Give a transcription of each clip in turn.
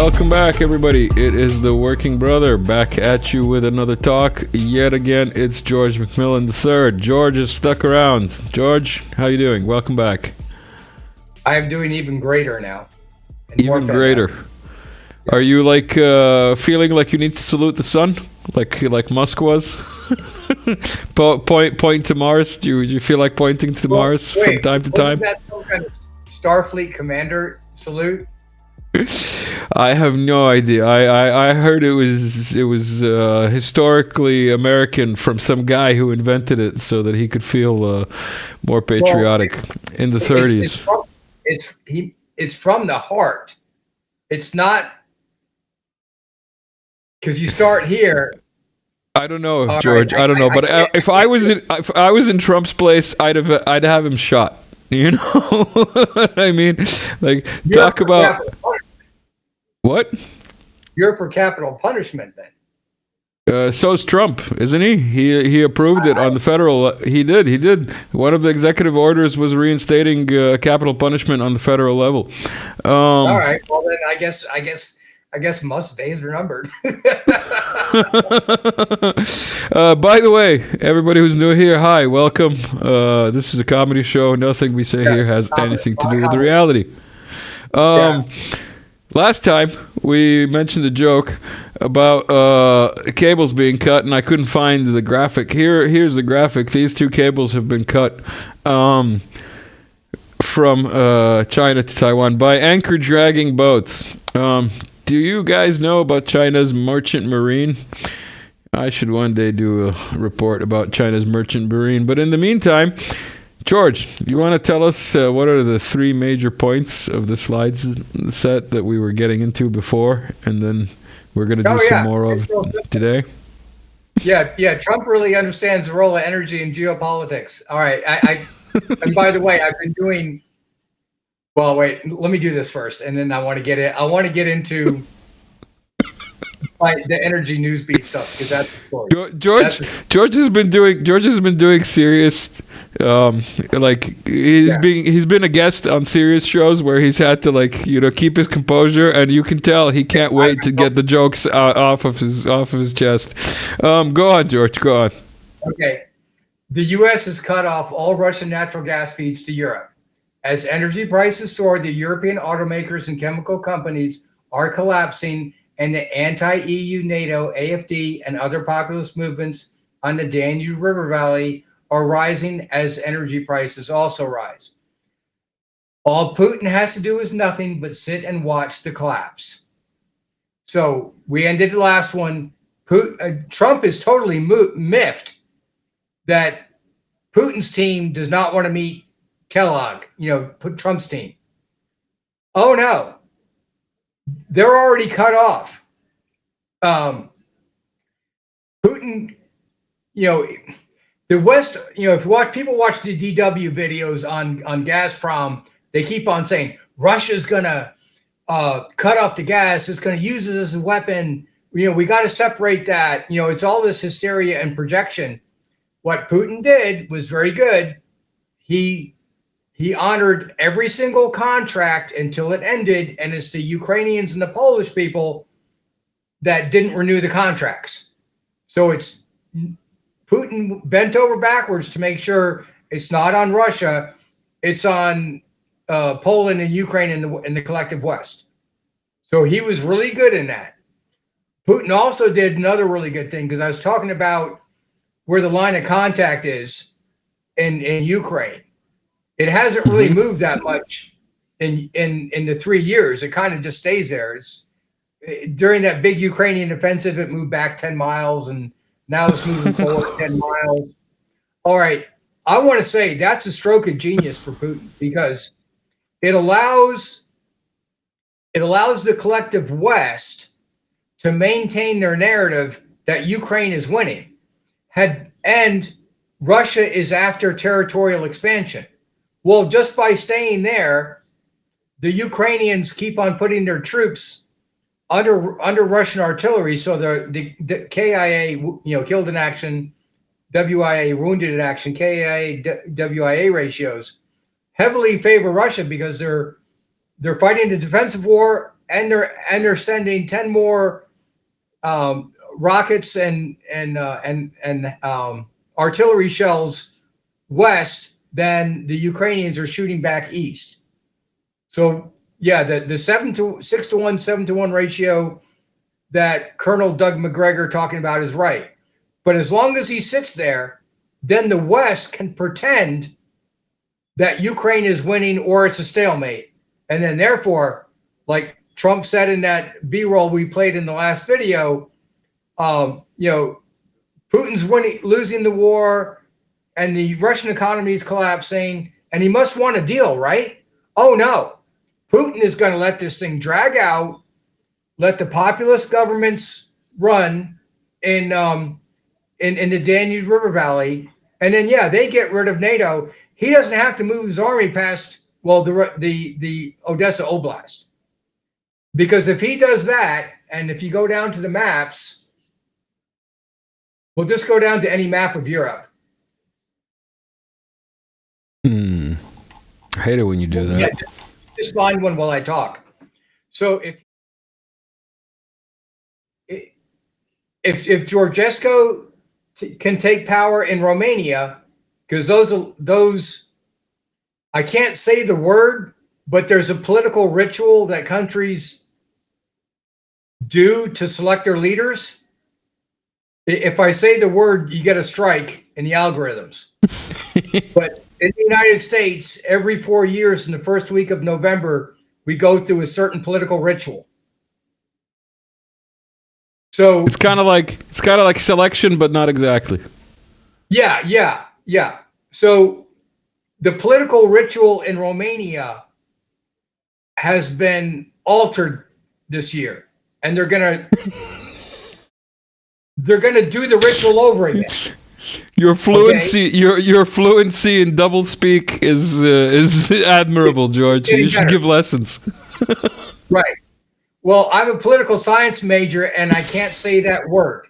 Welcome back, everybody. It is the Working Brother back at you with another talk. Yet again, it's George McMillan III. George is stuck around. George, how you doing? Welcome back. I am doing even greater now. Even greater. Are you like feeling like you need to salute the sun, like Musk was? Point to Mars. Do you feel like pointing to Mars from time to time? That some kind of Starfleet commander salute? I have no idea. I heard it was historically American from some guy who invented it so that he could feel more patriotic in the 30s. It's from the heart. It's not because you start here. I don't know, George. I don't know, but if I was in Trump's place, I'd have him shot. You know what I mean? Like, talk about what? You're for capital punishment, then. So's Trump, isn't he? He approved it on the federal. He did. One of the executive orders was reinstating capital punishment on the federal level. All right. Well, then I guess Musk's days are numbered. By the way, everybody who's new here, hi, welcome. This is a comedy show. Nothing we say here has anything to do with the reality. Last time we mentioned a joke about cables being cut, and I couldn't find the graphic. Here's the graphic. These two cables have been cut from China to Taiwan by anchor dragging boats. Do you guys know about China's merchant marine? I should one day do a report about China's merchant marine. But in the meantime, George, you want to tell us what are the three major points of the slides set that we were getting into before, and then we're going to do some more of today? Yeah. Trump really understands the role of energy in geopolitics. All right. And by the way, I've been doing. Well, wait. Let me do this first, and then I want to get it. I want to get into the energy news beat stuff because that's the story. George has been doing serious. He's been a guest on serious shows where he's had to keep his composure, and you can tell he can't wait to get the jokes off of his chest. Go on, George. Go on. Okay. The U.S. has cut off all Russian natural gas feeds to Europe. As energy prices soar, the European automakers and chemical companies are collapsing, and the anti-EU, NATO, AfD, and other populist movements on the Danube River Valley are rising as energy prices also rise. All Putin has to do is nothing but sit and watch the collapse. So we ended the last one. Trump is totally miffed that Putin's team does not want to meet Kellogg, Trump's team. Oh, no. They're already cut off. Putin, the West, if people watch the DW videos on Gazprom, they keep on saying Russia's going to cut off the gas. It's going to use it as a weapon. We got to separate that. It's all this hysteria and projection. What Putin did was very good. He honored every single contract until it ended, and it's the Ukrainians and the Polish people that didn't renew the contracts. So it's Putin bent over backwards to make sure it's not on Russia, it's on Poland and Ukraine in the collective West. So he was really good in that. Putin also did another really good thing, because I was talking about where the line of contact is in Ukraine. It hasn't really moved that much in the 3 years. It kind of just stays there. During that big Ukrainian offensive, it moved back 10 miles, and now it's moving forward 10 miles. All right. I want to say that's a stroke of genius for Putin, because it allows the collective West to maintain their narrative that Ukraine is winning, and Russia is after territorial expansion. Well, just by staying there, the Ukrainians keep on putting their troops under Russian artillery. So the KIA, killed in action, WIA wounded in action, KIA WIA ratios heavily favor Russia, because they're fighting a defensive war they're sending 10 more rockets and artillery shells west than the Ukrainians are shooting back east. So yeah, the 6-to-1, 7-to-1 ratio that Colonel Doug McGregor talking about is right. But as long as he sits there, then the West can pretend that Ukraine is winning or it's a stalemate. And then therefore, like Trump said in that B-roll we played in the last video, Putin's losing the war and the Russian economy is collapsing and he must want a deal, right? Oh no, Putin is going to let this thing drag out, let the populist governments run in the Danube River Valley, and then they get rid of NATO. He doesn't have to move his army past the Odessa Oblast, because if he does that, and if you go down to the maps, we'll just go down to any map of Europe. I hate it when you do that. Yeah, just find one while I talk. So if Georgescu can take power in Romania, because those I can't say the word, but there's a political ritual that countries do to select their leaders. If I say the word, you get a strike in the algorithms. But in the United States, every 4 years in the first week of November, we go through a certain political ritual. So it's kind of like selection, but not exactly. Yeah. So the political ritual in Romania has been altered this year, and they're gonna do the ritual over again. Your fluency, your fluency in doublespeak is admirable, George. You should give lessons. Right. Well, I'm a political science major, and I can't say that word.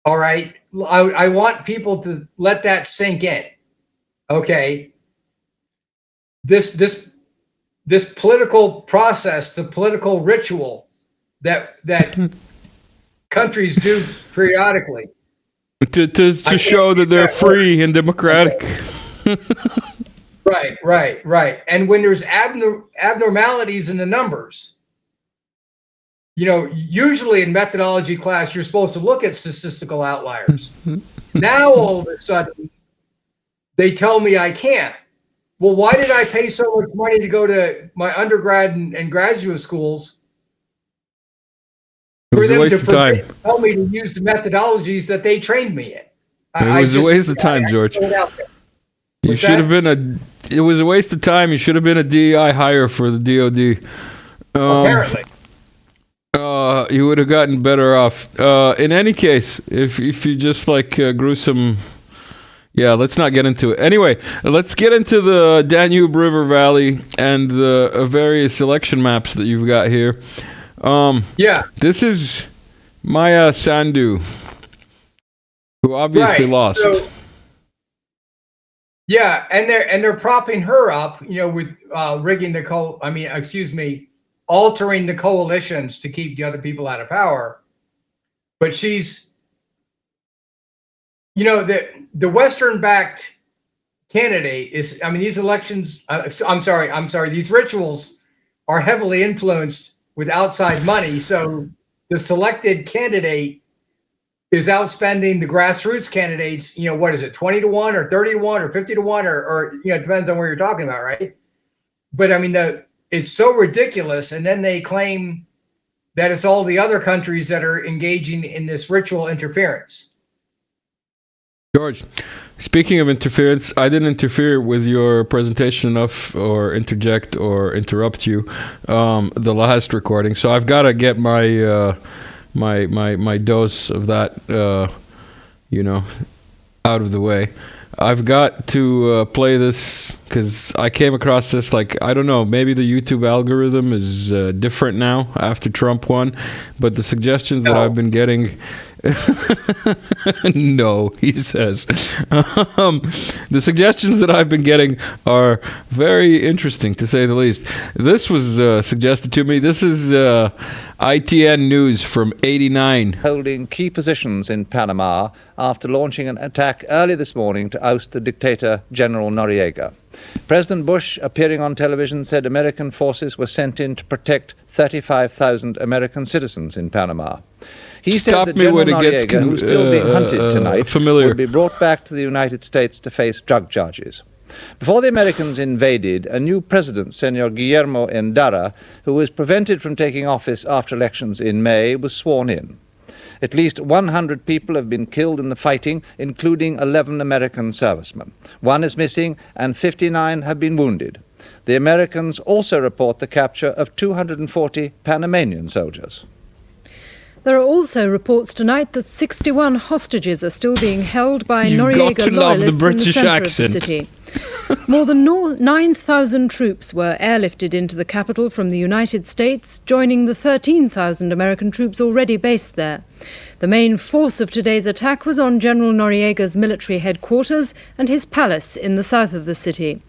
All right. I want people to let that sink in. Okay. This political process, the political ritual that countries do periodically to show that they're free and democratic. Right. And when there's abnormalities in the numbers, usually in methodology class, you're supposed to look at statistical outliers. Now, all of a sudden, they tell me I can't. Well, why did I pay so much money to go to my undergrad and graduate schools for them to tell me to use the methodologies that they trained me in? It was a waste of time, George. You should have been it was a waste of time. You should have been a DEI hire for the DOD. Apparently. You would have gotten better off. In any case, if you just grew some... Yeah, let's not get into it. Anyway, let's get into the Danube River Valley and the various election maps that you've got here. This is Maya Sandu, who obviously lost. So, and they're propping her up, with rigging altering the coalitions to keep the other people out of power. But she's, the Western-backed candidate is, these elections, these rituals are heavily influenced with outside money. So the selected candidate is outspending the grassroots candidates, what is it, 20-1 or 30-1 or 50-1 or it depends on where you're talking about, right? But it's so ridiculous. And then they claim that it's all the other countries that are engaging in this ritual interference. George, speaking of interference, I didn't interfere with your presentation enough or interject or interrupt you the last recording. So I've got to get my my dose of that, out of the way. I've got to play this because I came across this, I don't know, maybe the YouTube algorithm is different now after Trump won, but the suggestions that I've been getting No, he says. The suggestions that I've been getting are very interesting, to say the least. This was suggested to me. This is ITN News from '89. Holding key positions in Panama after launching an attack early this morning to oust the dictator General Noriega. President Bush, appearing on television, said American forces were sent in to protect 35,000 American citizens in Panama. He said that General Noriega, who's still being hunted tonight, would be brought back to the United States to face drug charges. Before the Americans invaded, a new president, Senor Guillermo Endara, who was prevented from taking office after elections in May, was sworn in. At least 100 people have been killed in the fighting, including 11 American servicemen. One is missing and 59 have been wounded. The Americans also report the capture of 240 Panamanian soldiers. There are also reports tonight that 61 hostages are still being held by Noriega loyalists in the centre of the city. More than 9,000 troops were airlifted into the capital from the United States, joining the 13,000 American troops already based there. The main force of today's attack was on General Noriega's military headquarters and his palace in the south of the city.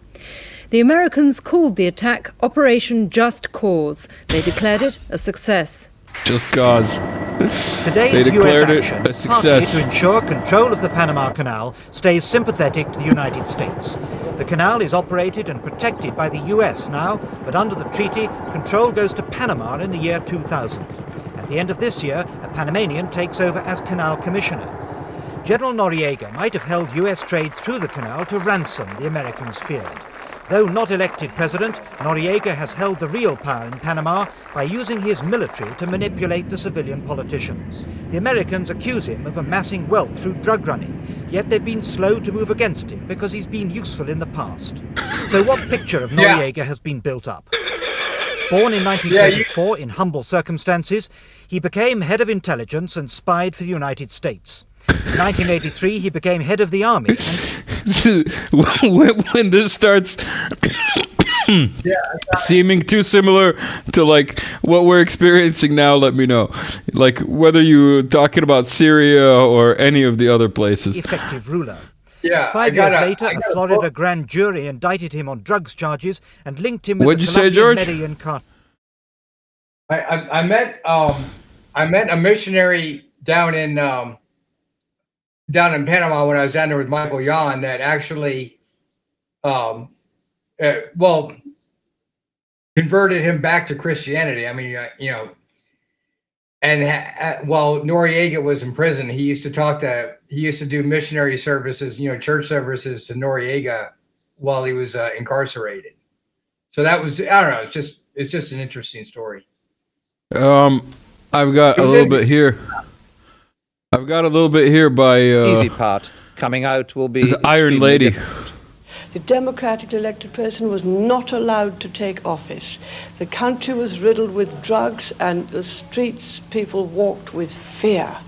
The Americans called the attack Operation Just Cause. They declared it a success. Just cause. Today's U.S. action is partly to ensure control of the Panama Canal stays sympathetic to the United States. The canal is operated and protected by the U.S. now, but under the treaty, control goes to Panama in the year 2000. At the end of this year, a Panamanian takes over as Canal Commissioner. General Noriega might have held U.S. trade through the canal to ransom the Americans feared. Though not elected president, Noriega has held the real power in Panama by using his military to manipulate the civilian politicians. The Americans accuse him of amassing wealth through drug running, yet they've been slow to move against him because he's been useful in the past. So what picture of Noriega has been built up? Born in 1934 in humble circumstances, he became head of intelligence and spied for the United States. In 1983, he became head of the army. When this starts seeming too similar to like what we're experiencing now, let me know. Like whether you're talking about Syria or any of the other places. Effective ruler. Yeah. 5 years later, a Florida grand jury indicted him on drugs charges and linked him with What'd the you say, Colombian George? Medellin cartel. I met a missionary down in Panama when I was down there with Michael Yon that actually, converted him back to Christianity. I mean, and while Noriega was in prison, he used to do missionary services, church services to Noriega while he was incarcerated. So that was, I don't know, it's just an interesting story. I've got a little bit here. I've got a little bit here by easy part coming out will be the Iron Lady. Difficult. The democratically elected president was not allowed to take office. The country was riddled with drugs, and the streets people walked with fear.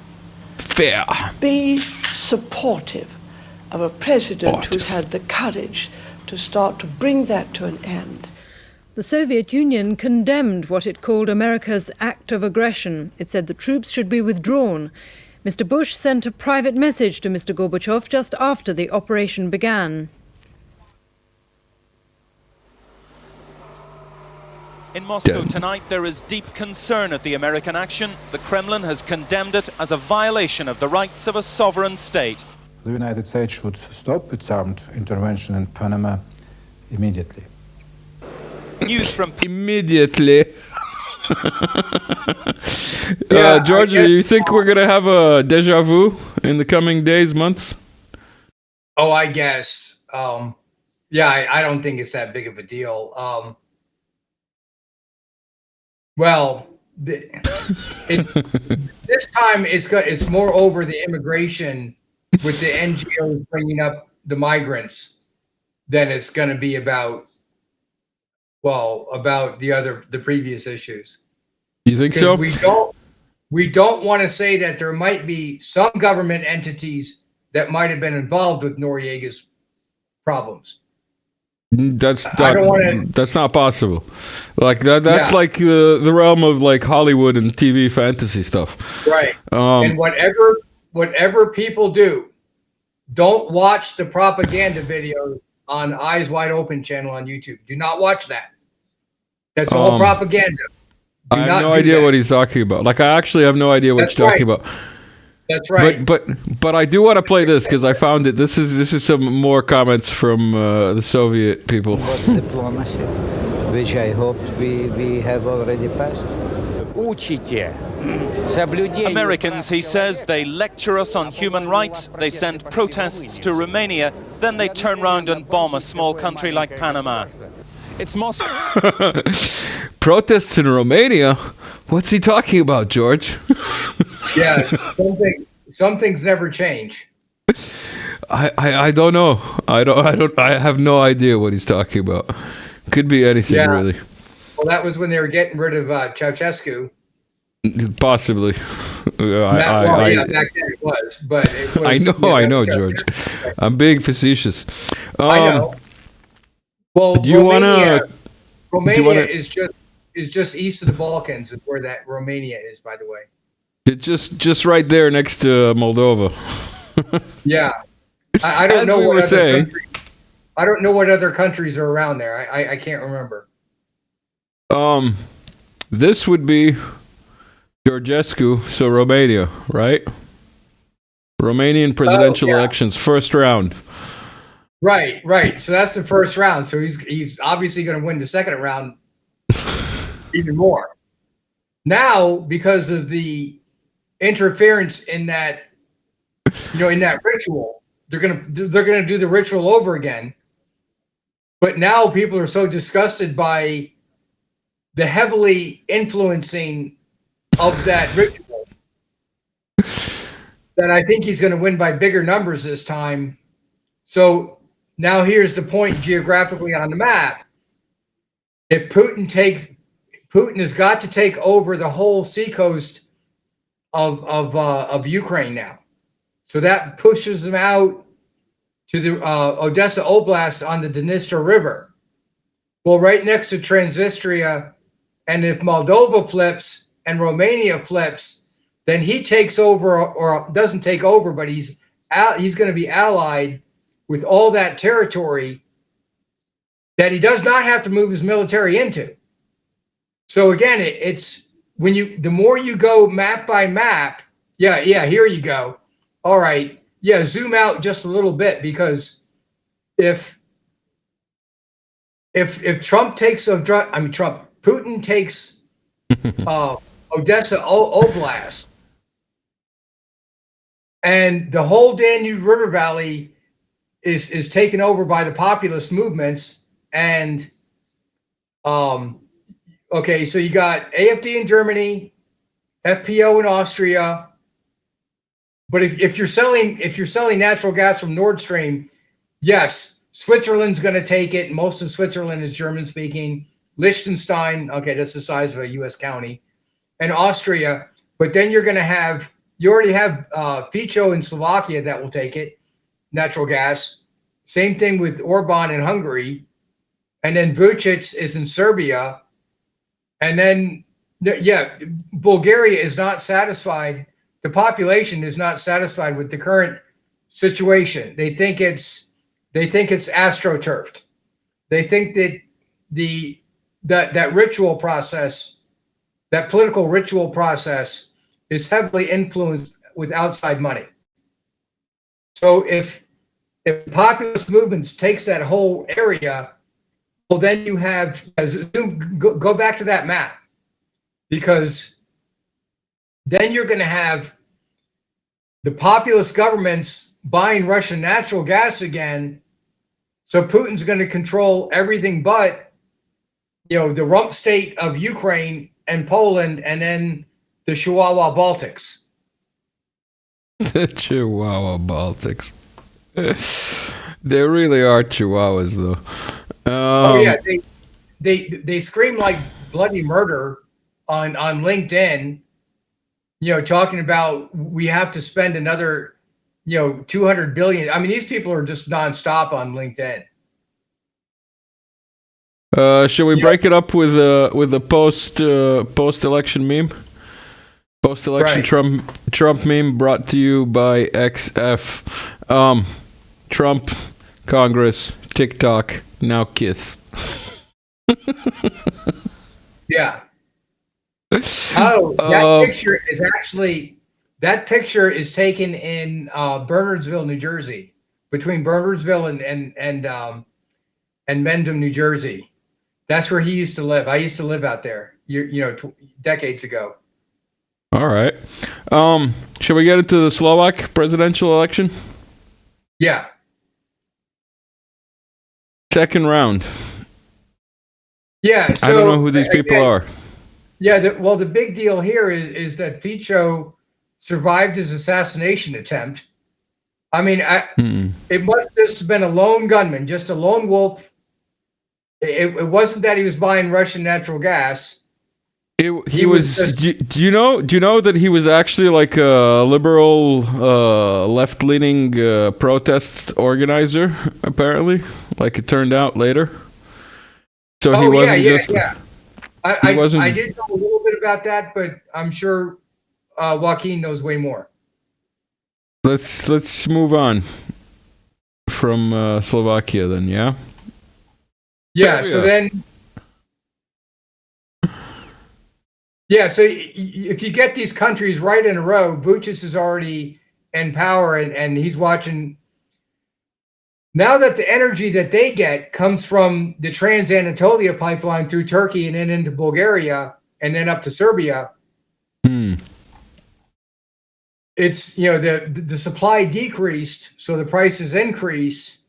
Fear. Be supportive of a president who's had the courage to start to bring that to an end. The Soviet Union condemned what it called America's act of aggression. It said the troops should be withdrawn. Mr. Bush sent a private message to Mr. Gorbachev just after the operation began. In Moscow tonight, there is deep concern at the American action. The Kremlin has condemned it as a violation of the rights of a sovereign state. The United States should stop its armed intervention in Panama immediately. News from immediately. George, you think we're going to have a deja vu in the coming days, months? Oh, I guess. I don't think it's that big of a deal. It's this time it's more over the immigration with the NGOs bringing up the migrants than it's going to be about the previous issues. You think so? We don't want to say that there might be some government entities that might have been involved with Noriega's problems. That's I don't want to. That's not possible. Like that's like the realm of like Hollywood and TV fantasy stuff. Right. And whatever people do, don't watch the propaganda videos on Eyes Wide Open channel on YouTube. Do not watch that. That's all propaganda. I have no idea what he's talking about. Like, I actually have no idea what he's talking about. That's right. But I do want to play this because I found it. This is some more comments from the Soviet people. What's diplomacy, which I hoped we have already passed. Americans, he says, they lecture us on human rights, they send protests to Romania, then they turn around and bomb a small country like Panama. It's Moscow. Protests in Romania? What's he talking about, George? Yeah, some things never change. I don't know. I have no idea what he's talking about. Could be anything, really. Well, that was when they were getting rid of Ceausescu. Possibly. Back then it was, but it was, I know, George. I'm being facetious. I know. Well, do you Romania is just east of the Balkans, is where that Romania is, by the way. It's just right there next to Moldova. Yeah, I don't know what other countries. I don't know what other countries are around there. I can't remember. This would be Georgescu, so Romania, right? Romanian presidential elections, first round. Right. So that's the first round. So he's obviously going to win the second round even more. Now, because of the interference in that, in that ritual, they're gonna do the ritual over again. But now people are so disgusted by the heavily influencing of that ritual that I think he's going to win by bigger numbers this time. So now here's the point geographically on the map. If Putin has got to take over the whole seacoast of Ukraine now. So that pushes them out to the Odessa Oblast on the Dniester River. Well, right next to Transnistria, and if Moldova flips and Romania flips, then he takes over, or doesn't take over, but he's going to be allied with all that territory that he does not have to move his military into. So again, it's the more you go map by map, here you go. All right. Yeah, zoom out just a little bit, because if Putin takes Odessa Oblast, and the whole Danube River Valley is taken over by the populist movements, and okay, so you got AfD in Germany, FPO in Austria. But if you're selling natural gas from Nord Stream, yes, Switzerland's going to take it. Most of Switzerland is German speaking. Liechtenstein, okay, that's the size of a U.S. county, and Austria. But then you already have Fico in Slovakia that will take it, natural gas. Same thing with Orban in Hungary, and then Vucic is in Serbia, and then Bulgaria is not satisfied. The population is not satisfied with the current situation. They think it's astroturfed. They think that that ritual process, that political ritual process, is heavily influenced with outside money. So if populist movements takes that whole area, well, then you have go back to that map, because then you're going to have the populist governments buying Russian natural gas again. So Putin's going to control everything but, the rump state of Ukraine and Poland, and then the Chihuahua Baltics. The Chihuahua Baltics. They really are Chihuahuas, though. They scream like bloody murder on LinkedIn. Talking about we have to spend another, $200 billion. I mean, these people are just nonstop on LinkedIn. Shall we break it up with a post-election meme? Post-election Right. Trump meme brought to you by XF. Trump, Congress, TikTok, now kiss. Yeah. Oh, that picture is taken in Bernardsville, New Jersey, between Bernardsville and Mendham, New Jersey. That's where he used to live. I used to live out there, decades ago. All right. Shall we get into the Slovak presidential election? Yeah. Second round. Yeah. So, I don't know who these people are. Yeah. The big deal here is that Fico survived his assassination attempt. I mean, it must have just been a lone gunman, just a lone wolf. It wasn't that he was buying Russian natural gas. He was. Do you know that he was actually like a liberal, left-leaning protest organizer? Apparently, like it turned out later. So he wasn't yeah. I did know a little bit about that, but I'm sure Joaquin knows way more. Let's move on from Slovakia then. Yeah. Yeah. So then. Yeah, so if you get these countries right in a row, Vučić is already in power, and he's watching. Now that the energy that they get comes from the Trans-Anatolia pipeline through Turkey and then into Bulgaria and then up to Serbia, it's, the supply decreased, so the prices increase.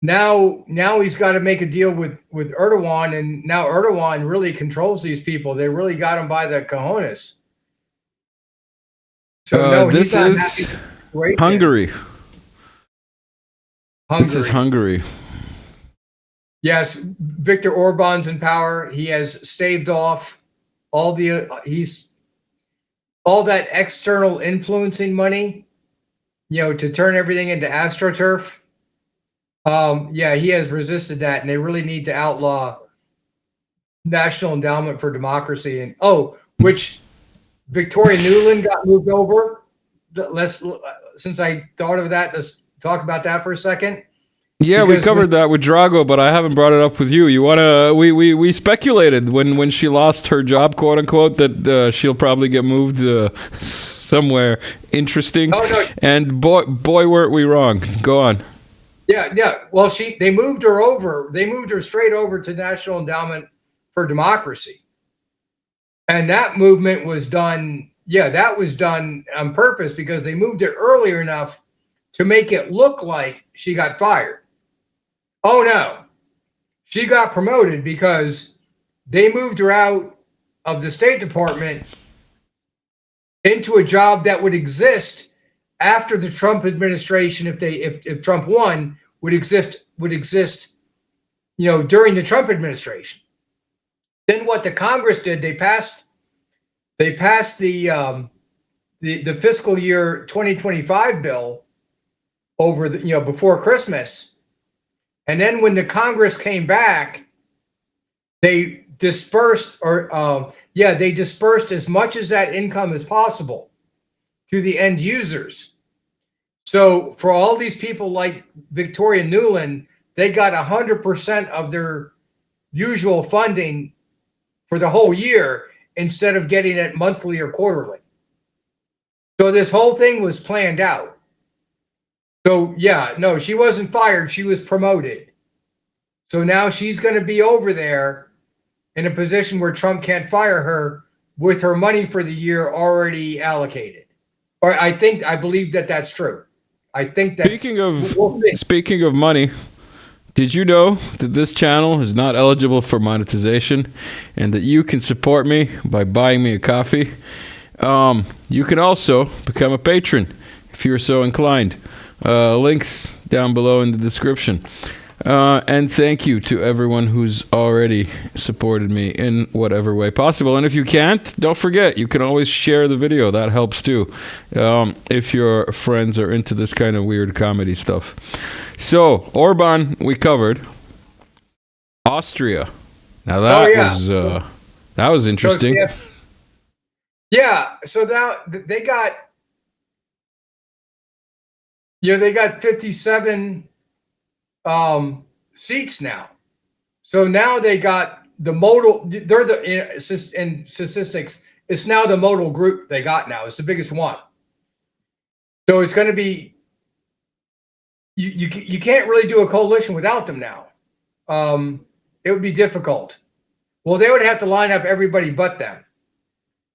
Now he's got to make a deal with Erdogan, and now Erdogan really controls these people. They really got him by the cojones. So this is Hungary. This is Hungary. Yes, Viktor Orban's in power. He has staved off all that external influencing money, to turn everything into AstroTurf. He has resisted that, and they really need to outlaw National Endowment for Democracy, and which Victoria Nuland got moved over. Since I thought of that, let's talk about that for a second. Yeah, we covered that with Drago, but I haven't brought it up with you. You wanna? We speculated when she lost her job, quote unquote, that she'll probably get moved somewhere interesting. Oh, no. And boy, weren't we wrong. Go on. Yeah. Well, they moved her over. They moved her straight over to National Endowment for Democracy, and that movement was done. Yeah, that was done on purpose because they moved it earlier enough to make it look like she got fired. Oh no, she got promoted because they moved her out of the State Department into a job that would exist after the Trump administration, if Trump won, would exist, during the Trump administration. Then what the Congress did, they passed the fiscal year 2025 bill over before Christmas. And then when the Congress came back, they dispersed as much as that income as possible to the end users. So for all these people like Victoria Nuland, they got 100% of their usual funding for the whole year instead of getting it monthly or quarterly. So this whole thing was planned out. So she wasn't fired. She was promoted. So now she's going to be over there in a position where Trump can't fire her with her money for the year already allocated. Or I believe that that's true. I think that. Speaking of money, did you know that this channel is not eligible for monetization and that you can support me by buying me a coffee? You can also become a patron if you're so inclined. Links down below in the description. And thank you to everyone who's already supported me in whatever way possible. And if you can't, don't forget, you can always share the video. That helps too, if your friends are into this kind of weird comedy stuff. So, Orban, we covered. Austria. Now that was interesting. So so now they got 57 seats now. So now they got the modal. They're in statistics. It's now the modal group they got now. It's the biggest one. So it's going to be. You can't really do a coalition without them now. It would be difficult. Well, they would have to line up everybody but them.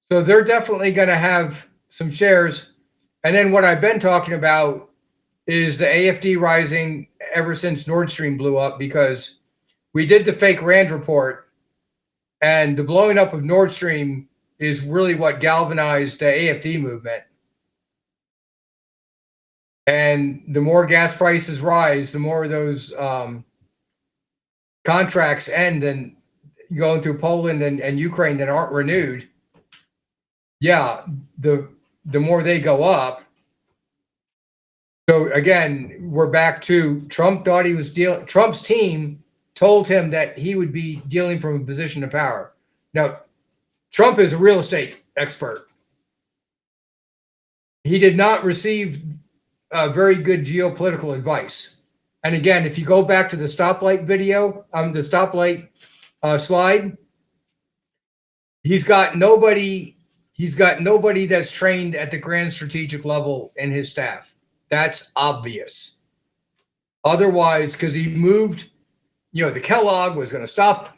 So they're definitely going to have some shares. And then what I've been talking about is the AFD rising ever since Nord Stream blew up, because we did the fake Rand report, and the blowing up of Nord Stream is really what galvanized the AFD movement. And the more gas prices rise, the more those contracts end and going through Poland and Ukraine that aren't renewed. Yeah, the more they go up. So again, we're back to Trump thought he was dealing. Trump's team told him that he would be dealing from a position of power. Now, Trump is a real estate expert. He did not receive very good geopolitical advice. And again, if you go back to the stoplight video, the stoplight slide, he's got nobody that's trained at the grand strategic level in his staff. That's obvious. Otherwise, because he moved, the Kellogg was going to stop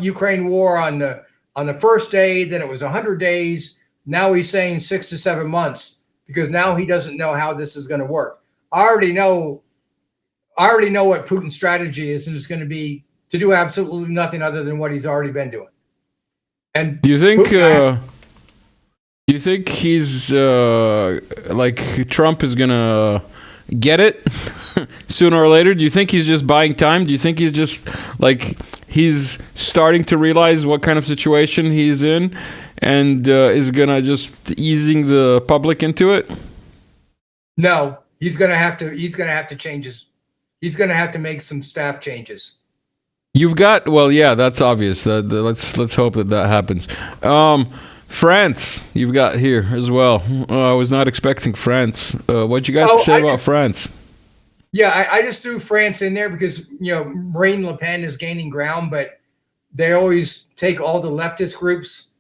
Ukraine war on the first day. Then it was 100 days. Now he's saying 6 to 7 months, because now he doesn't know how this is going to work. I already know what Putin's strategy is, and it's going to be to do absolutely nothing other than what he's already been doing. And do you think he's like Trump is gonna get it sooner or later? Do you think he's just buying time? Do you think he's just like he's starting to realize what kind of situation he's in, and is gonna just easing the public into it? No, he's gonna have to change his. He's gonna have to make some staff changes. You've got that's obvious. Let's hope that happens. France, you've got here as well. I was not expecting France. What you got to say about France? Yeah, I just threw France in there because Marine Le Pen is gaining ground, but they always take all the leftist groups.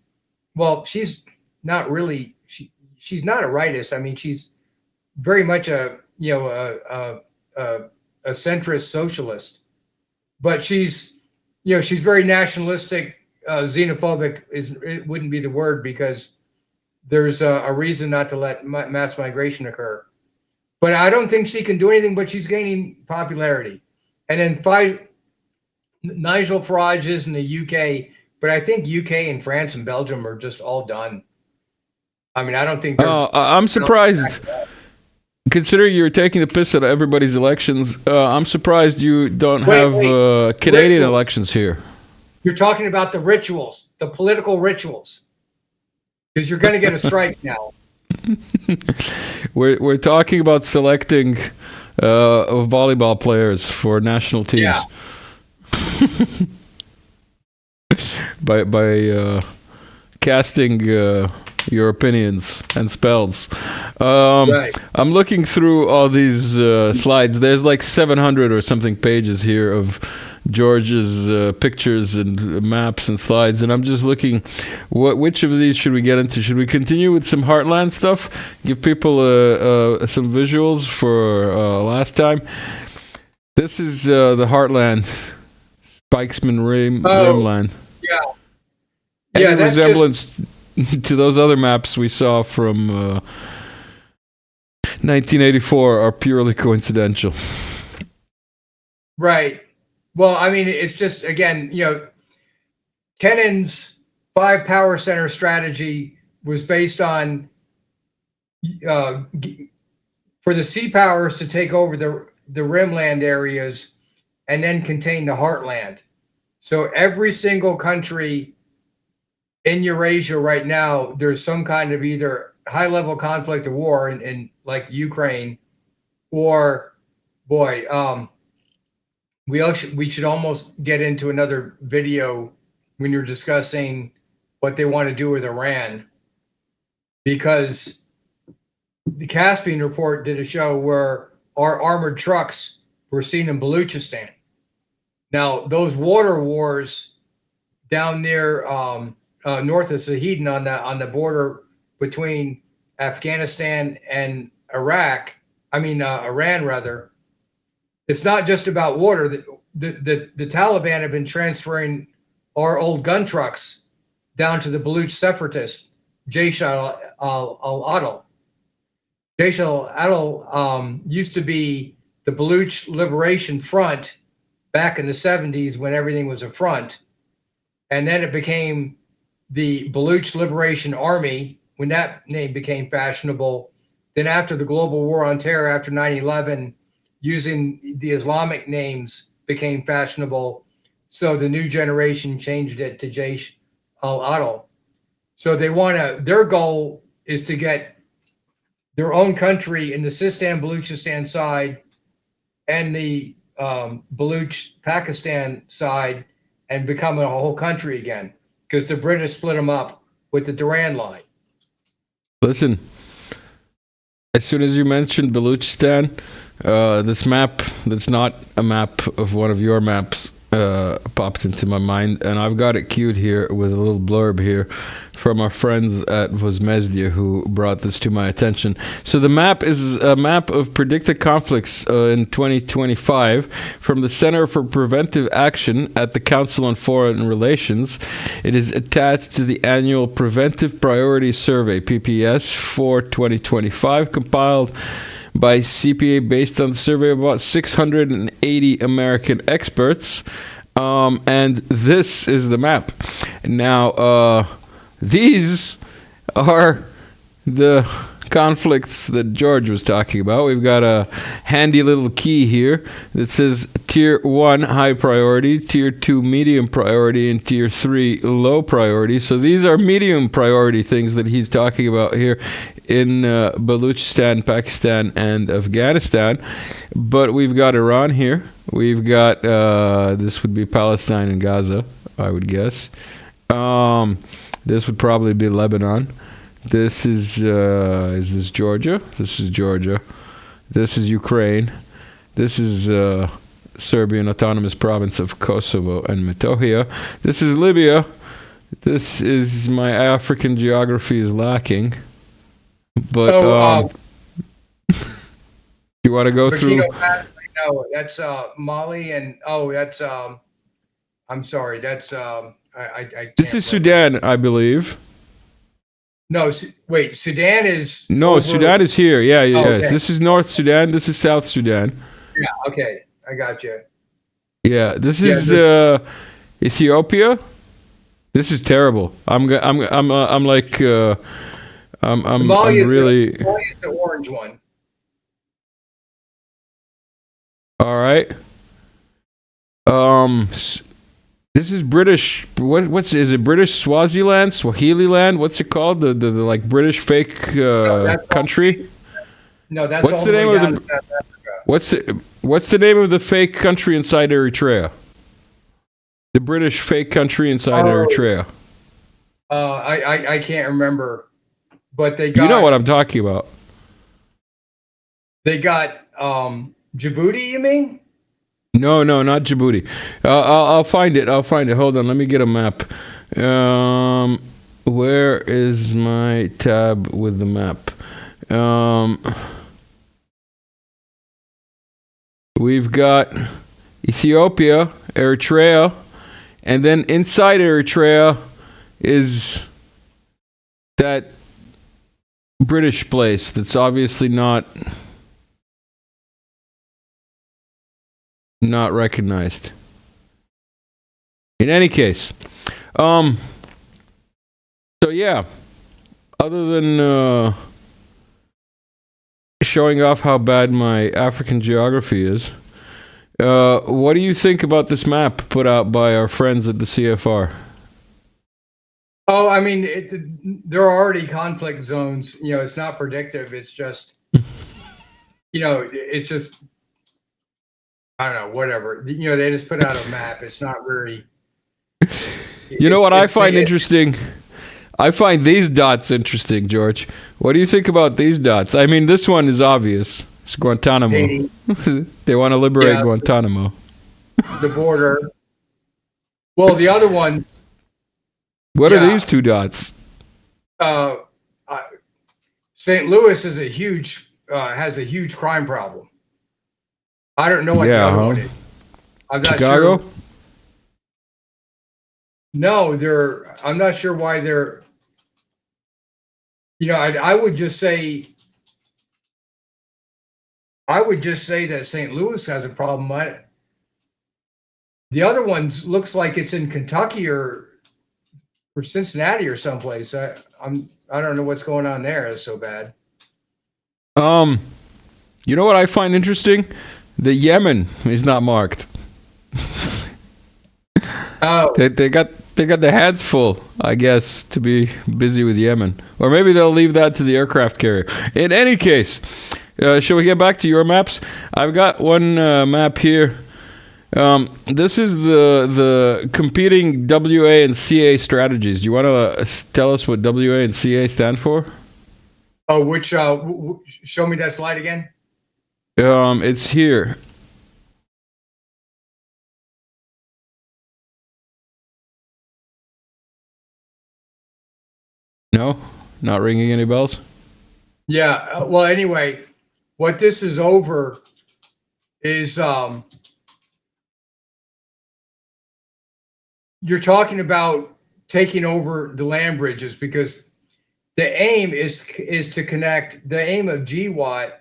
Well, she's not really. She's not a rightist. I mean, she's very much a centrist socialist, but she's very nationalistic. Xenophobic it wouldn't be the word, because there's a reason not to let mass migration occur. But I don't think she can do anything, but she's gaining popularity. And then Nigel Farage is in the UK, but I think UK and France and Belgium are just all done. I mean, I don't think I'm surprised. Considering you're taking the piss out of everybody's elections, I'm surprised you don't have Canadian elections here. You're talking about the rituals, the political rituals, because you're going to get a strike now. We're talking about selecting of volleyball players for national teams. Yeah. by casting your opinions and spells. Right. I'm looking through all these slides. There's like 700 or something pages here of George's pictures and maps and slides, and I'm just looking which of these should we get into. Should we continue with some Heartland stuff, give people some visuals for last time? This is the Heartland Spikesman Rimland. Yeah, any resemblance to those other maps we saw from 1984 are purely coincidental. Right. Well, I mean, it's just, again, Kennan's 5 power center strategy was based on for the sea powers to take over the rimland areas and then contain the heartland. So every single country in Eurasia right now, there's some kind of either high-level conflict or war in like Ukraine, or we should almost get into another video when you're discussing what they want to do with Iran, because the Caspian report did a show where our armored trucks were seen in Baluchistan. Now, those water wars down near north of Sahedan on the border between Afghanistan and Iran rather, it's not just about water. The Taliban have been transferring our old gun trucks down to the Baluch separatists, Jaish al-Adl. Jaish al-Adl used to be the Baluch Liberation Front back in the 70s when everything was a front. And then it became the Baluch Liberation Army when that name became fashionable. Then after the global war on terror, after 9/11, using the Islamic names became fashionable. So the new generation changed it to Jaish al-Adl. So their goal is to get their own country in the Sistan Baluchistan side and the Baluch Pakistan side and become a whole country again, because the British split them up with the Durand Line. Listen, as soon as you mentioned Baluchistan, this map that's not a map of one of your maps popped into my mind, and I've got it queued here with a little blurb here from our friends at Vozmezdia who brought this to my attention. So the map is a map of predicted conflicts in 2025 from the Center for Preventive Action at the Council on Foreign Relations. It is attached to the annual Preventive Priority Survey, PPS, for 2025, compiled by CPA based on the survey of about 680 American experts. And this is the map. Now, these are the conflicts that George was talking about. We've got a handy little key here that says Tier 1 high priority, Tier 2 medium priority, and Tier 3 low priority. So these are medium priority things that he's talking about here in Baluchistan, Pakistan, and Afghanistan. But we've got Iran here. We've got, this would be Palestine and Gaza, I would guess. This would probably be Lebanon. This is this Georgia? This is Georgia. This is Ukraine. This is Serbian Autonomous Province of Kosovo and Metohija. This is Libya. This is my African geography is lacking. But you want to go through? No, that's Mali, and that's I'm sorry, that's I can't this is Sudan, I believe. No, wait, Sudan is... No, Sudan is here. Yeah, yes. Okay. This is North Sudan. This is South Sudan. Yeah, okay. I got you. Yeah, this is Ethiopia. This is terrible. I'm really... Somalia is the orange one. All right. This is British. Is it British Swaziland, Swahili land? What's it called? The like British fake country? No, that's what's all the name of the South Africa. What's the name of the fake country inside Eritrea? The British fake country inside Eritrea. I can't remember, but they got. You know what I'm talking about. They got Djibouti. You mean? No, not Djibouti. I'll find it. Hold on, let me get a map. Where is my tab with the map? We've got Ethiopia, Eritrea, and then inside Eritrea is that British place that's obviously not recognized. In any case, so yeah, other than showing off how bad my African geography is, what do you think about this map put out by our friends at the CFR? Oh, I mean, there are already conflict zones. You know, it's not predictive. It's just, it's just I don't know, whatever. They just put out a map. It's not very. You know what I find interesting? I find these dots interesting, George. What do you think about these dots? I mean, this one is obvious. It's Guantanamo. They want to liberate Guantanamo. The border. Well, the other ones. What are these two dots? St. Louis is has a huge crime problem. I don't know what the other one is. I'm not Chicago? sure. No, I'm not sure why they're. I would just say. I would just say that St. Louis has a problem. The other ones looks like it's in Kentucky or Cincinnati or someplace. I don't know what's going on there. It's so bad. You know what I find interesting? The Yemen is not marked. Oh, they got their hands full, I guess, to be busy with Yemen, or maybe they'll leave that to the aircraft carrier. In any case, shall we get back to your maps? I've got one map here. This is the competing WA and CA strategies. Do you want to tell us what WA and CA stand for? Oh, which show me that slide again. It's here. No, not ringing any bells. Yeah. Well, anyway, what this is over is you're talking about taking over the land bridges, because the aim is to connect. The aim of GWAT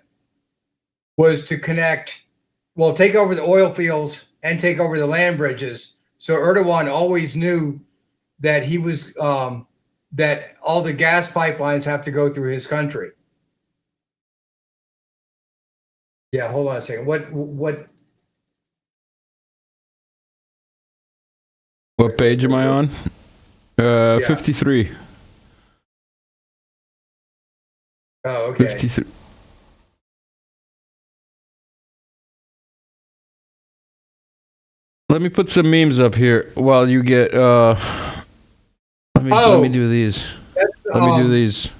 was to take over the oil fields and take over the land bridges. So Erdogan always knew that he was that all the gas pipelines have to go through his country. Yeah, hold on a second. What page am I on? 53. Oh, okay. 53. Let me put some memes up here while you get. Let me do these. Let me do these.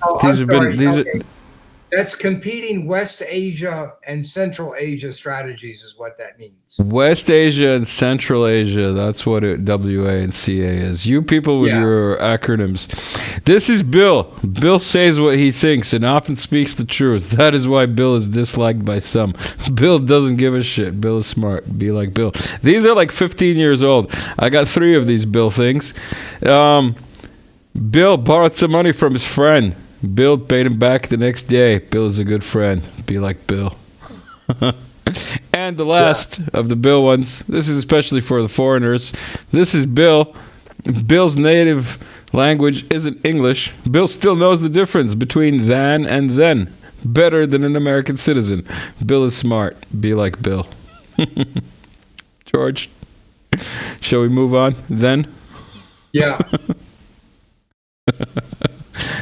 That's competing West Asia and Central Asia strategies is what that means. West Asia and Central Asia. That's what WA and CA is. You people with your acronyms. This is Bill. Bill says what he thinks and often speaks the truth. That is why Bill is disliked by some. Bill doesn't give a shit. Bill is smart. Be like Bill. These are like 15 years old. I got 3 of these Bill things. Bill borrowed some money from his friend. Bill paid him back the next day. Bill is a good friend. Be like Bill. And the last of the Bill ones, this is especially for the foreigners. This is Bill. Bill's native language isn't English. Bill still knows the difference between than and then. Better than an American citizen. Bill is smart. Be like Bill. George, shall we move on then? Yeah.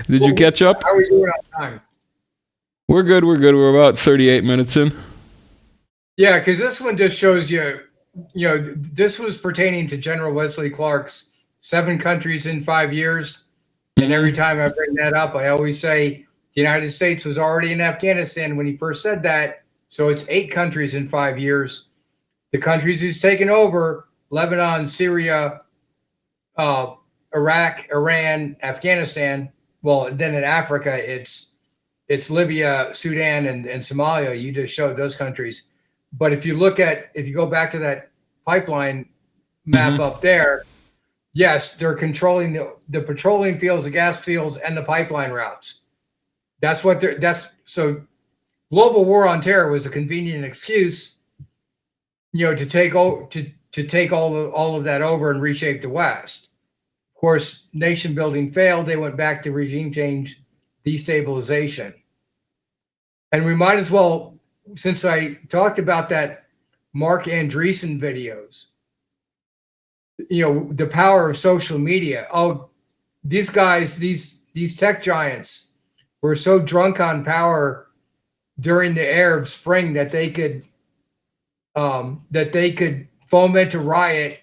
Did you catch up? How are we doing on time? We're good. We're about 38 minutes in. Yeah, because this one just shows you, this was pertaining to General Wesley Clark's 7 countries in 5 years. And every time I bring that up, I always say the United States was already in Afghanistan when he first said that. So it's 8 countries in 5 years. The countries he's taken over: Lebanon, Syria, Iraq, Iran, Afghanistan. Well, then in Africa, it's Libya, Sudan, and Somalia. You just showed those countries. But if you go back to that pipeline map up there, yes, they're controlling the petroleum fields, the gas fields, and the pipeline routes. So global war on terror was a convenient excuse, to take all of that over and reshape the West. Of course, nation building failed. They went back to regime change, destabilization. And we might as well, since I talked about that Mark Andreessen videos, the power of social media. Oh, these guys, these tech giants were so drunk on power during the Arab Spring that they could that they could foment a riot,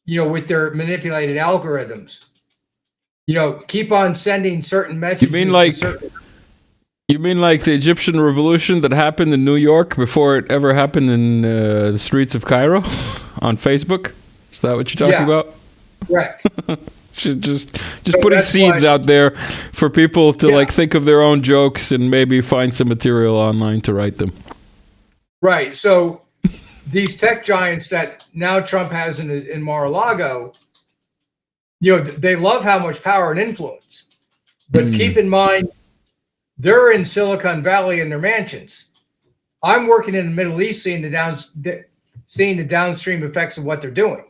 with their manipulated algorithms. Keep on sending certain messages. You mean like the Egyptian revolution that happened in New York before it ever happened in the streets of Cairo on Facebook? Is that what you're talking about? Correct. Just putting seeds out there for people to think of their own jokes and maybe find some material online to write them. Right. So these tech giants that now Trump has in Mar-a-Lago, they love how much power and influence. But keep in mind, they're in Silicon Valley in their mansions. I'm working in the Middle East, seeing the downstream effects of what they're doing.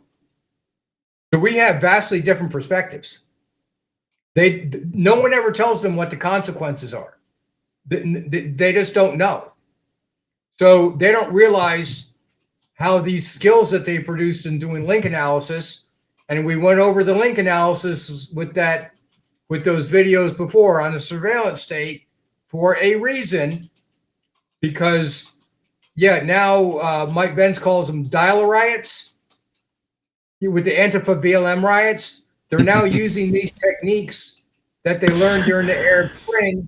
So we have vastly different perspectives. No one ever tells them what the consequences are. They just don't know. So they don't realize how these skills that they produced in doing link analysis, and we went over the link analysis with those videos before on the surveillance state for a reason, because now Mike Benz calls them dial riots. With the Antifa BLM riots, they're now using these techniques that they learned during the Arab Spring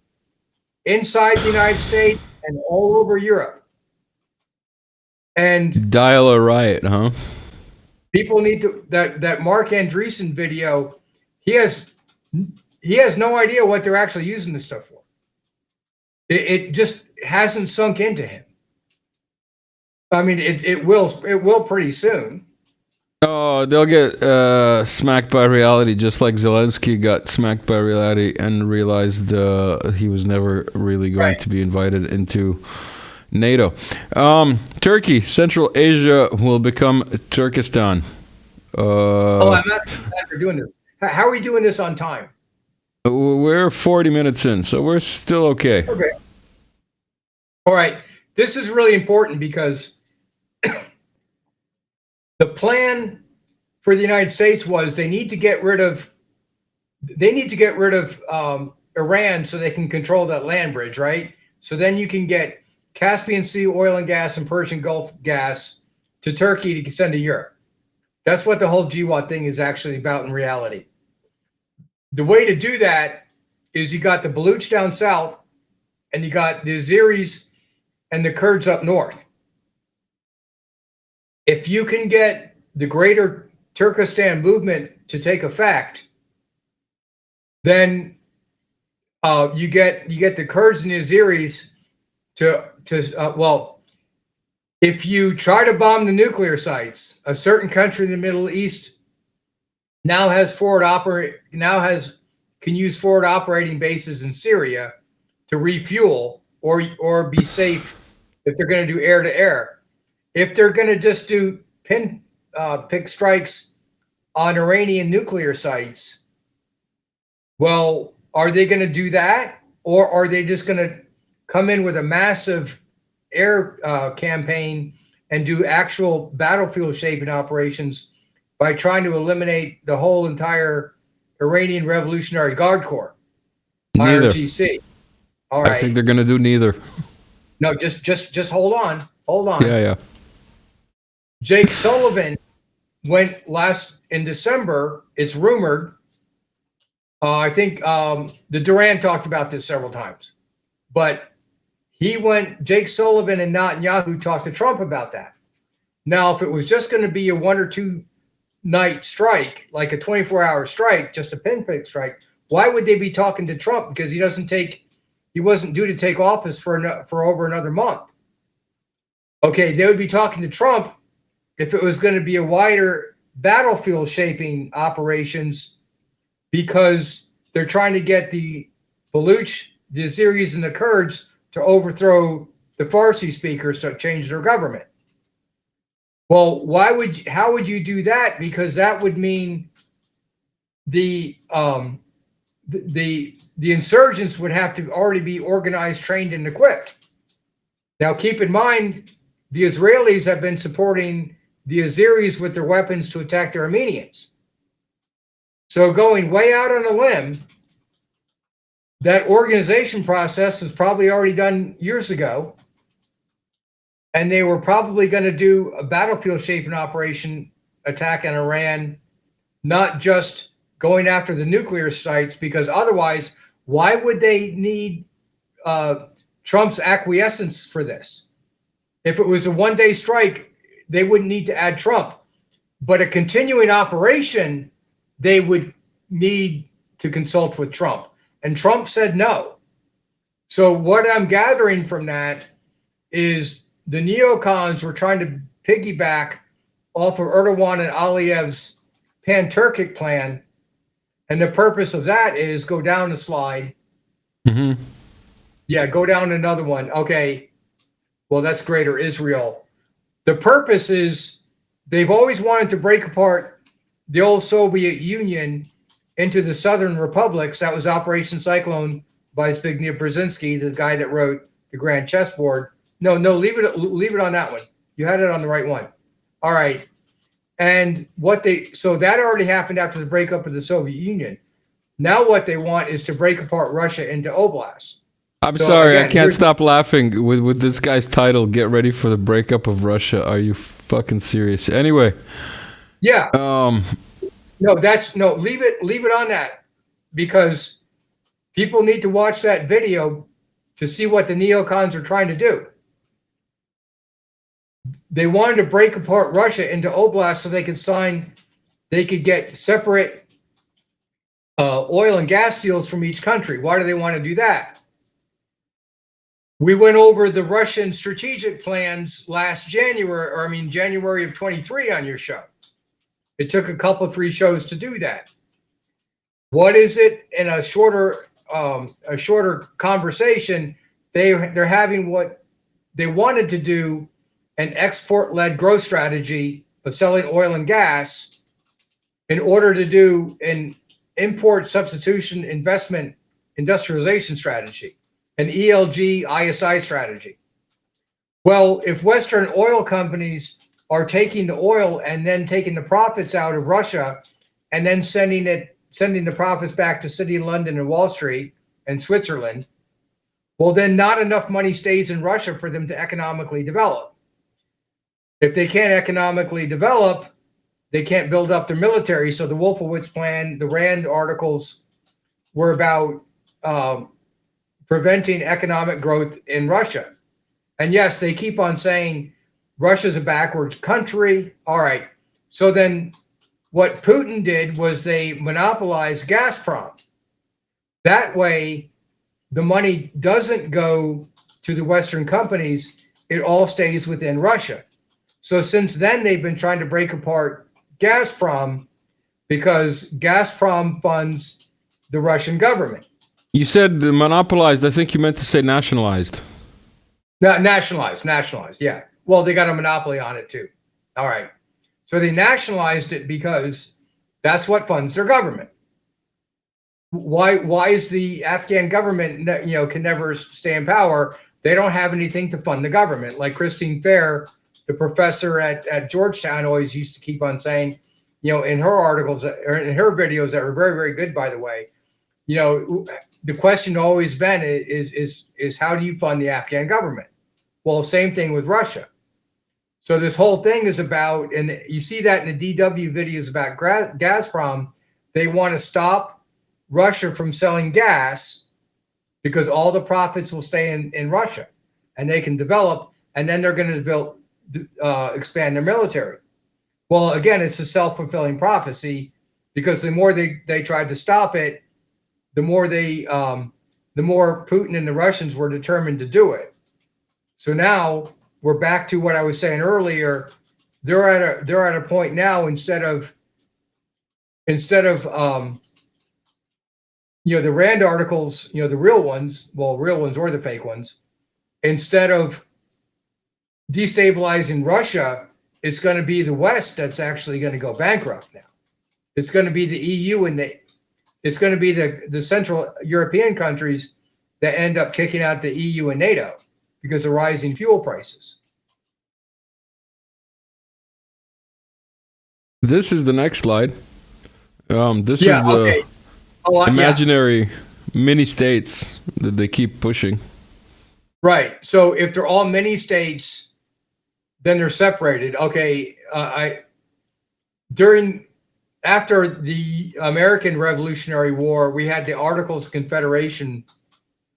inside the United States and all over Europe. And dial a riot, huh? People need to that Mark Andreessen video. He has no idea what they're actually using this stuff for. It just hasn't sunk into him. I mean, it will pretty soon. Oh, they'll get smacked by reality, just like Zelensky got smacked by reality and realized he was never really going to be invited into NATO. Turkey, Central Asia will become Turkestan. I'm not glad we're doing this. How are we doing this on time? We're 40 minutes in, so we're still okay. Okay. All right. This is really important because the plan for the United States was they need to get rid of Iran so they can control that land bridge, right? So then you can get Caspian Sea oil and gas and Persian Gulf gas to Turkey to send to Europe. That's what the whole GWAT thing is actually about in reality. The way to do that is you got the Baluch down south and you got the Azeris and the Kurds up north. If you can get the greater Turkestan movement to take effect, then you get the Kurds and the Azeris if you try to bomb the nuclear sites, a certain country in the Middle East now can use forward operating bases in Syria to refuel or be safe if they're going to do air to air. If they're going to just do pick strikes on Iranian nuclear sites, well, are they going to do that, or are they just going to come in with a massive air campaign and do actual battlefield shaping operations by trying to eliminate the whole entire Iranian Revolutionary Guard Corps, IRGC? All right. I think they're going to do neither. No, just hold on. Yeah. Jake Sullivan went in December. It's rumored. I think the Duran talked about this several times, but Jake Sullivan and Netanyahu talked to Trump about that. Now, if it was just going to be a 1 or 2 night strike, like a 24-hour strike, just a pinprick strike, why would they be talking to Trump? Because he wasn't due to take office for over another month. Okay, they would be talking to Trump if it was going to be a wider battlefield shaping operations, because they're trying to get the Baluch, the Azeris, and the Kurds to overthrow the Farsi speakers to change their government. Well, how would you do that? Because that would mean the insurgents would have to already be organized, trained, and equipped. Now, keep in mind, the Israelis have been supporting the Azeris with their weapons to attack the Armenians. So going way out on a limb, that organization process was probably already done years ago. and they were probably going to do a battlefield shaping operation attack on Iran, not just going after the nuclear sites, because otherwise, why would they need Trump's acquiescence for this? If it was a one-day strike, they wouldn't need to add Trump. But a continuing operation, they would need to consult with Trump. And Trump said no. So what I'm gathering from that is the neocons were trying to piggyback off of Erdogan and Aliyev's pan-Turkic plan. And the purpose of that is go down the slide. Mm-hmm. Yeah, go down another one. Okay. Well, that's Greater Israel. The purpose is they've always wanted to break apart the old Soviet Union into the southern republics. That was Operation Cyclone by Zbigniew Brzezinski, the guy that wrote The Grand Chessboard. No, leave it on that one. You had it on the right one. All right. And so that already happened after the breakup of the Soviet Union. Now what they want is to break apart Russia into oblasts. I'm sorry, again, I can't stop laughing with this guy's title, Get Ready for the Breakup of Russia. Are you fucking serious? Anyway. Yeah. Leave it on that, because people need to watch that video to see what the neocons are trying to do. They wanted to break apart Russia into oblasts so they could get separate oil and gas deals from each country. Why do they want to do that? We went over the Russian strategic plans last January of 23 on your show. It took a 3 shows to do that. What is it in a shorter conversation? They're having what they wanted to do, an export-led growth strategy of selling oil and gas in order to do an import substitution investment industrialization strategy, an ELG ISI strategy. Well, if Western oil companies are taking the oil and then taking the profits out of Russia and then sending the profits back to City of London and Wall Street and Switzerland, well, then not enough money stays in Russia for them to economically develop. If they can't economically develop, they can't build up their military. So the Wolfowitz plan, the Rand articles were about preventing economic growth in Russia. And yes, they keep on saying Russia's a backwards country. All right. So then what Putin did was they monopolized Gazprom. That way, the money doesn't go to the Western companies. It all stays within Russia. So since then, they've been trying to break apart Gazprom because Gazprom funds the Russian government. You said monopolized. I think you meant to say nationalized. No, nationalized, yeah. Well, they got a monopoly on it too. All right. So they nationalized it because that's what funds their government. Why is the Afghan government, can never stay in power? They don't have anything to fund the government. Like Christine Fair, the professor at Georgetown, always used to keep on saying, in her articles or in her videos that were very, very good, by the way, the question always been is how do you fund the Afghan government? Well, same thing with Russia. So this whole thing is about, and you see that in the DW videos about Gazprom, they want to stop Russia from selling gas because all the profits will stay in Russia and they can develop, and then they're going to expand their military. Well, again, it's a self-fulfilling prophecy because the more they tried to stop it, the more Putin and the Russians were determined to do it. So now we're back to what I was saying earlier. They're at a point now, instead of the Rand articles, the real ones or the fake ones, instead of destabilizing Russia, it's going to be the West that's actually going to go bankrupt now. It's going to be the EU and it's going to be the Central European countries that end up kicking out the EU and NATO because of rising fuel prices. This is the next slide. This is the imaginary mini states that they keep pushing. Right. So if they're all mini states, then they're separated. Okay, after the American Revolutionary War, we had the Articles of Confederation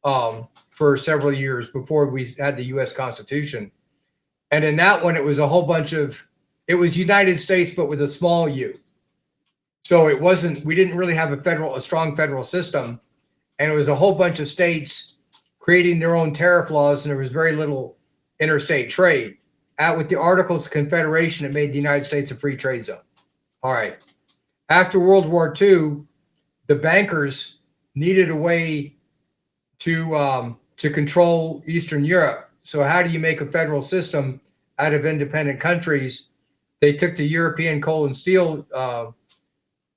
for several years before we had the U.S. Constitution. And in that one, it was a whole bunch of, it was United States, but with a small U. So it wasn't, we didn't really have a strong federal system. And it was a whole bunch of states creating their own tariff laws, and there was very little interstate trade. Out with the Articles of Confederation, it made the United States a free trade zone. All right. After World War II, the bankers needed a way to control Eastern Europe. So how do you make a federal system out of independent countries? They took the European Coal and Steel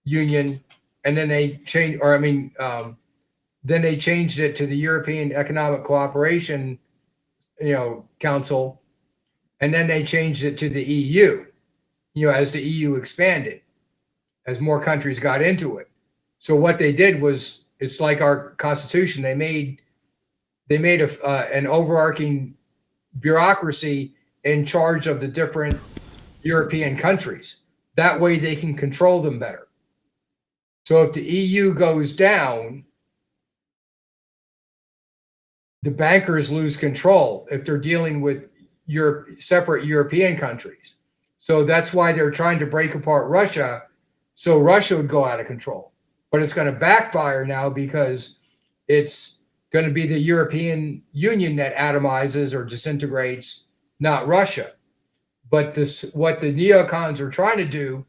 Union, and then they changed, then they changed it to the European Economic Cooperation, Council, and then they changed it to the EU, as the EU expanded, as more countries got into it. So what they did was, it's like our Constitution. They made an overarching bureaucracy in charge of the different European countries. That way they can control them better. So if the EU goes down, the bankers lose control if they're dealing with separate European countries. So that's why they're trying to break apart Russia, so Russia would go out of control. But it's going to backfire now because it's going to be the European Union that atomizes or disintegrates, not Russia. But what the neocons are trying to do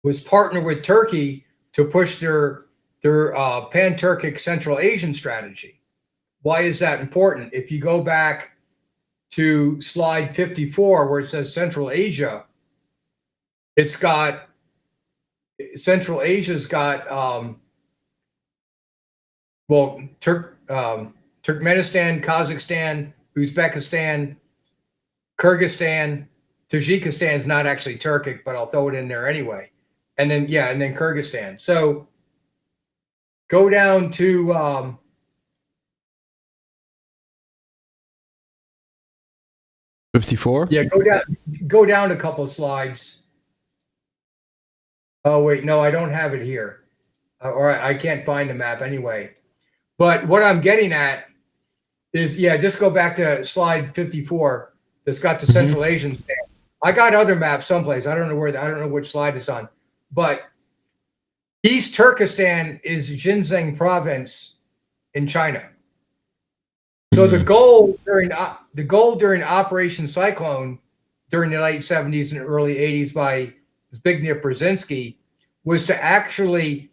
was partner with Turkey to push their pan-Turkic Central Asian strategy. Why is that important? If you go back to slide 54, where it says Central Asia, Central Asia's got Turkmenistan, Kazakhstan, Uzbekistan, Kyrgyzstan. Tajikistan's not actually Turkic, but I'll throw it in there anyway. And then Kyrgyzstan. So go down to 54? Yeah, go down a couple of slides. Oh, wait, no, I don't have it here. Or I can't find the map anyway. But what I'm getting at is, just go back to slide 54. That's got the Central Asian stamp. I got other maps someplace. I don't know which slide it's on. But East Turkestan is Xinjiang province in China. So the goal during Operation Cyclone during the late 70s and early 80s by Zbigniew Brzezinski was to actually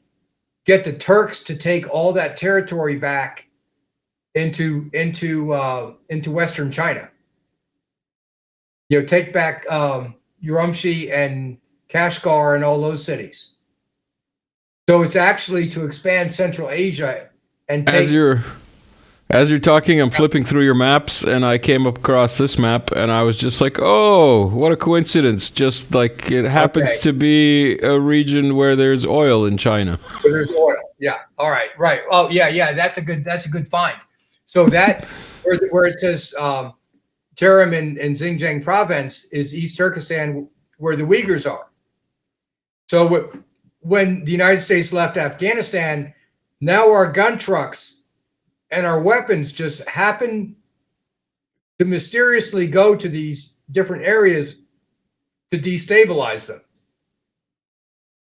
get the Turks to take all that territory back into Western China. Take back Urumqi and Kashgar and all those cities. So it's actually to expand Central Asia and take. As you're talking, I'm flipping through your maps, and I came across this map, and I was just like, oh, what a coincidence. Just like it happens to be a region where there's oil in China. Where there's oil. Yeah. All right. Right. Oh, yeah. That's a good find. So that where it says Tarim in Xinjiang province is East Turkestan, where the Uyghurs are. So when the United States left Afghanistan, now our gun trucks and our weapons just happen to mysteriously go to these different areas to destabilize them.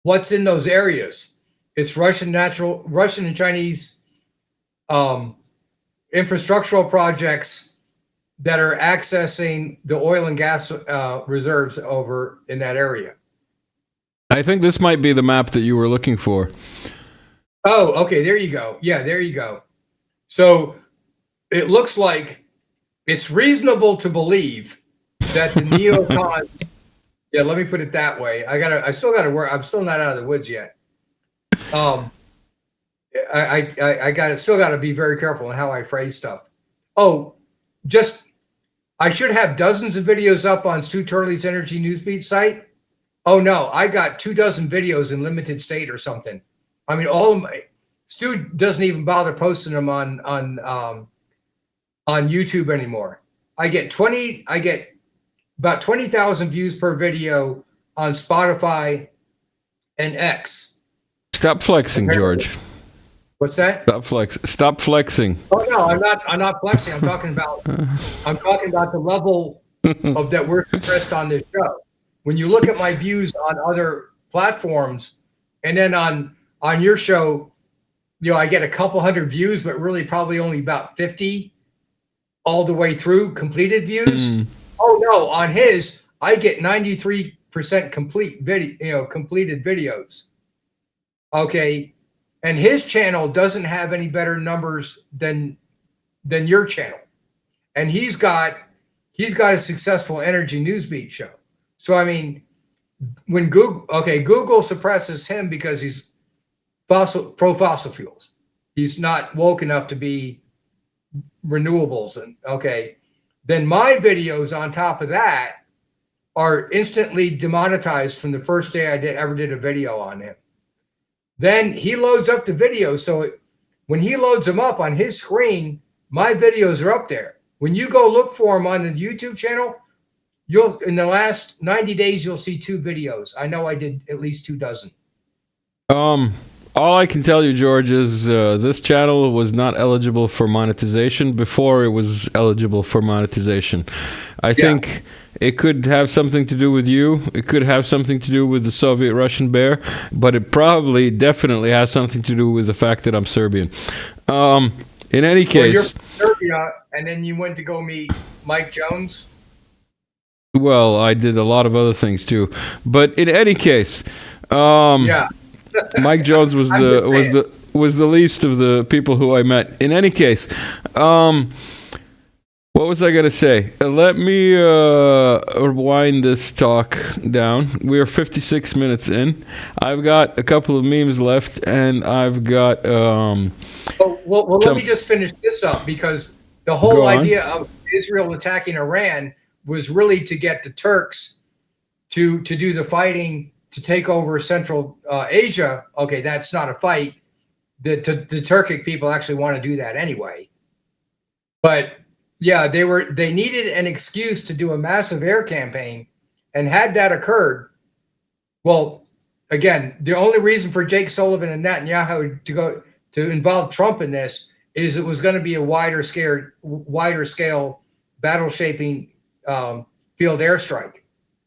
What's in those areas? It's Russian and Chinese infrastructural projects that are accessing the oil and gas reserves over in that area. I think this might be the map that you were looking for. Oh, okay. There you go. Yeah, there you go. So it looks like it's reasonable to believe that the neocons. Yeah, let me put it that way. I still got to work. I'm still not out of the woods yet. I still got to be very careful in how I phrase stuff. Oh, I should have dozens of videos up on Stu Turley's Energy Newsbeat site. Oh no, I got 24 videos in limited state or something. I mean, all of my. Stu doesn't even bother posting them on YouTube anymore. I get about 20,000 views per video on Spotify and X. Stop flexing, George. What's that? Stop flexing. Oh no, I'm not flexing. I'm talking about the level of that we're expressed on this show. When you look at my views on other platforms, and then on your show, I get a couple hundred views, but really probably only about 50 all the way through completed views. Oh no, on his, I get 93% completed videos. Okay. And his channel doesn't have any better numbers than your channel. And he's got a successful energy newsbeat show. So I mean, when Google suppresses him because he's pro fossil fuels. He's not woke enough to be renewables, and then my videos on top of that are instantly demonetized from the first day I ever did a video on him. Then he loads up the video, so when he loads them up on his screen, my videos are up there. When you go look for him on the YouTube channel, in the last 90 days you'll see 2 videos. I know I did at least 24. All I can tell you, George, is this channel was not eligible for monetization before it was eligible for monetization. I think it could have something to do with you. It could have something to do with the Soviet-Russian bear, but it definitely has something to do with the fact that I'm Serbian. In any case... Well, you're from Serbia, and then you went to go meet Mike Jones? Well, I did a lot of other things, too. But in any case... Mike Jones was the least of the people who I met. In any case, what was I going to say? Let me wind this talk down. We are 56 minutes in. I've got a couple of memes left, and I've got... let me just finish this up, because the whole idea of Israel attacking Iran was really to get the Turks to do the fighting to take over Central Asia. Okay, that's not a fight. The Turkic people actually want to do that anyway. But yeah, they needed an excuse to do a massive air campaign, and had that occurred, well, again, the only reason for Jake Sullivan and Netanyahu to involve Trump in this is it was going to be a wider scale battle shaping field airstrike.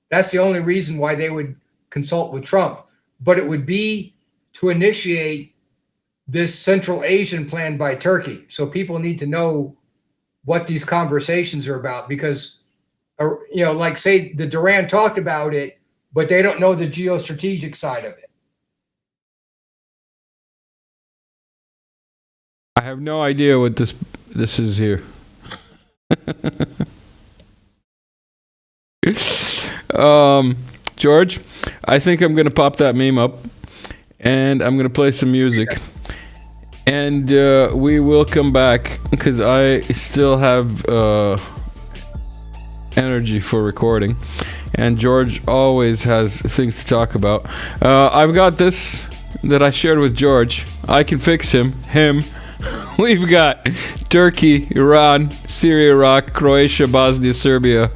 That's the only reason why they would consult with Trump, but it would be to initiate this Central Asian plan by Turkey. So people need to know what these conversations are about, because, like say the Duran talked about it, but they don't know the geostrategic side of it. I have no idea what this is here. George, I think I'm going to pop that meme up, and I'm going to play some music, and we will come back, because I still have energy for recording, and George always has things to talk about. I've got this that I shared with George. I can fix him. We've got Turkey, Iran, Syria, Iraq, Croatia, Bosnia, Serbia,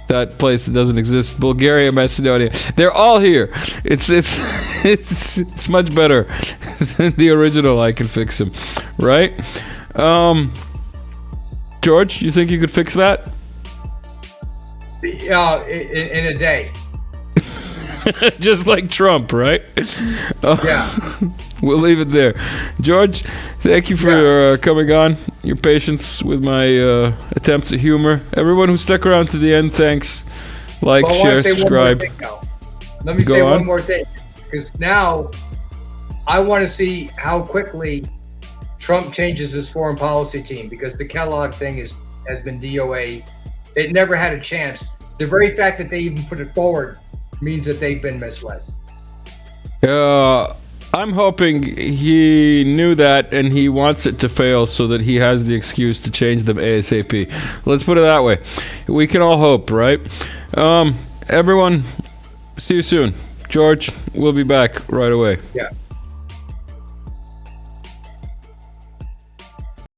that place that doesn't exist, Bulgaria, Macedonia. They're all here. It's much better than the original I Can Fix Him, right? George, you think you could fix that? In a day. Just like Trump, right? Yeah. We'll leave it there. George, thank you for coming on. Your patience with my attempts at humor. Everyone who stuck around to the end, thanks. Like, share, subscribe. Let me say one more thing, because now I want to see how quickly Trump changes his foreign policy team, because the Kellogg thing has been DOA. It never had a chance. The very fact that they even put it forward means that they've been misled. I'm hoping he knew that and he wants it to fail so that he has the excuse to change them ASAP. Let's put it that way. We can all hope, right? Everyone, see you soon. George, we'll be back right away. Yeah.